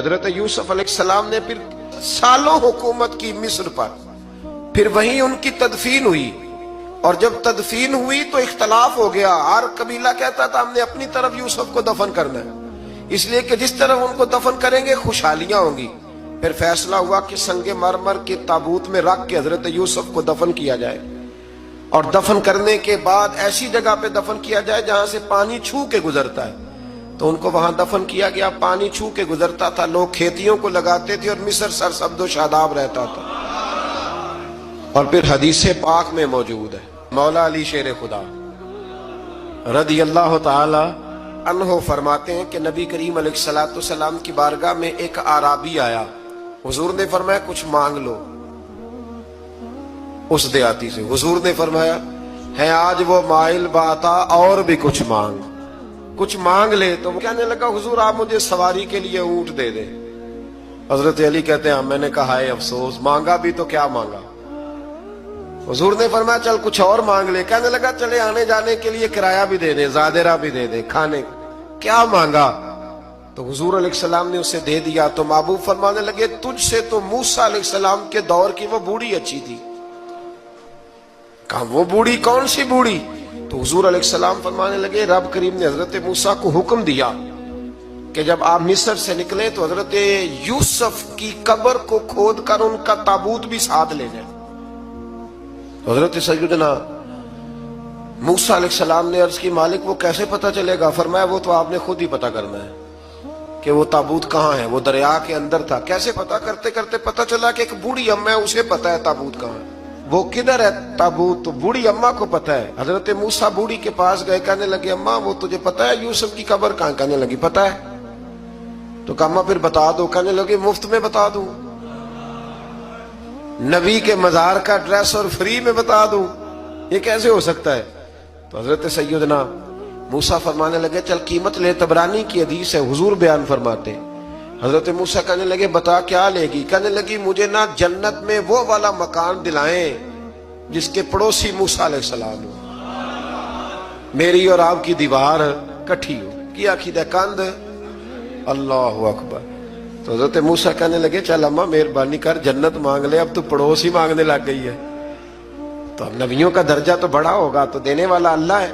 حضرت یوسف علیہ السلام نے پھر سالوں حکومت کی مصر پر، پھر وہیں ان کی تدفین ہوئی، اور جب تدفین ہوئی تو اختلاف ہو گیا۔ ہر قبیلہ کہتا تھا ہم نے اپنی طرف یوسف کو دفن کرنا ہے، اس لیے کہ جس طرف ان کو دفن کریں گے خوشحالیاں ہوں گی۔ پھر فیصلہ ہوا کہ سنگ مرمر کے تابوت میں رکھ کے حضرت یوسف کو دفن کیا جائے، اور دفن کرنے کے بعد ایسی جگہ پہ دفن کیا جائے جہاں سے پانی چھو کے گزرتا ہے۔ تو ان کو وہاں دفن کیا گیا، پانی چھو کے گزرتا تھا، لوگ کھیتیوں کو لگاتے تھے اور مصر سرسبز و شاداب رہتا تھا۔ اور پھر حدیث پاک میں موجود ہے، مولا علی شیر خدا رضی اللہ تعالی عنہ فرماتے ہیں کہ نبی کریم علیہ السلام کی بارگاہ میں ایک اعرابی آیا، حضور نے فرمایا کچھ مانگ لو۔ اس دیہاتی سے حضور نے فرمایا ہے آج وہ مائل باتا، اور بھی کچھ مانگ لے۔ تو وہ کہنے لگا حضور آپ مجھے سواری کے لیے اونٹ دے دے۔ حضرت علی کہتے ہیں میں نے کہا ہے افسوس، مانگا بھی تو کیا مانگا۔ حضور نے فرمایا چل کچھ اور مانگ لے۔ کہنے لگا چلے آنے جانے کے لیے کرایہ بھی دے دے، زادرہ بھی دے دے، کھانے کیا مانگا؟ تو حضور علیہ السلام نے اسے دے دیا۔ تو محبوب فرمانے لگے تجھ سے تو موسیٰ علیہ السلام کے دور کی وہ بوڑھی اچھی تھی۔ کہا وہ بوڑھی کون سی بوڑھی؟ تو حضور علیہ السلام فرمانے لگے رب کریم نے حضرت موسیٰ کو حکم دیا کہ جب آپ مصر سے نکلیں تو حضرت یوسف کی قبر کو کھود کر ان کا تابوت بھی ساتھ لے جائیں۔ حضرت سیدنا موسیٰ علیہ السلام نے عرض کی مالک وہ کیسے پتہ چلے گا؟ فرمایا وہ تو آپ نے خود ہی پتہ کرنا ہے کہ وہ تابوت کہاں ہے۔ وہ دریا کے اندر تھا، کیسے پتہ کرتے کرتے پتہ چلا کہ ایک بوڑھی اماں ہے، اسے پتہ ہے تابوت کہاں ہے۔ وہ کدھر ہے تابوت؟ تو بوڑھی اماں کو پتہ ہے۔ حضرت موسیٰ بوڑھی کے پاس گئے، کہنے لگے اماں وہ تجھے پتہ ہے یوسف کی قبر کہاں؟ کہنے لگی پتہ ہے۔ تو کہا اماں پھر بتا دو۔ کہنے لگے مفت میں بتا دوں، نبی کے مزار کا ڈریس اور فری میں بتا دوں، یہ کیسے ہو سکتا ہے؟ تو حضرت سیدنا موسیٰ فرمانے لگے چل قیمت لے، طبرانی کی حدیث ہے، حضور بیان فرماتے۔ حضرت موسیٰ کہنے لگے بتا کیا لے گی؟ کہنے لگی مجھے نہ جنت میں وہ والا مکان دلائیں جس کے پڑوسی موسیٰ علیہ السلام ہو، میری اور آپ کی دیوار کٹھی ہو، کیا عقیدہ کند۔ اللہ اکبر۔ تو حضرت موسیٰ کہنے لگے چل اماں مہربانی کر جنت مانگ لے، اب تو پڑوس ہی مانگنے لگ گئی ہے، تو اب نبیوں کا درجہ تو بڑا ہوگا، تو دینے والا اللہ ہے،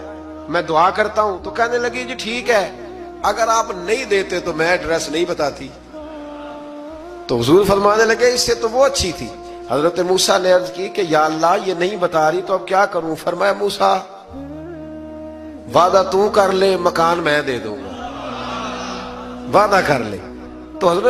میں دعا کرتا ہوں۔ تو کہنے لگی جی ٹھیک ہے، اگر آپ نہیں دیتے تو میں ایڈریس نہیں بتاتی۔ تو حضور فرمانے لگے اس سے تو وہ اچھی تھی۔ حضرت موسیٰ نے عرض کی کہ یا اللہ یہ نہیں بتا رہی تو اب کیا کروں؟ فرمایا موسیٰ وعدہ تو کر لے، مکان میں دے دوں گا، وعدہ کر لے۔ تو حضرت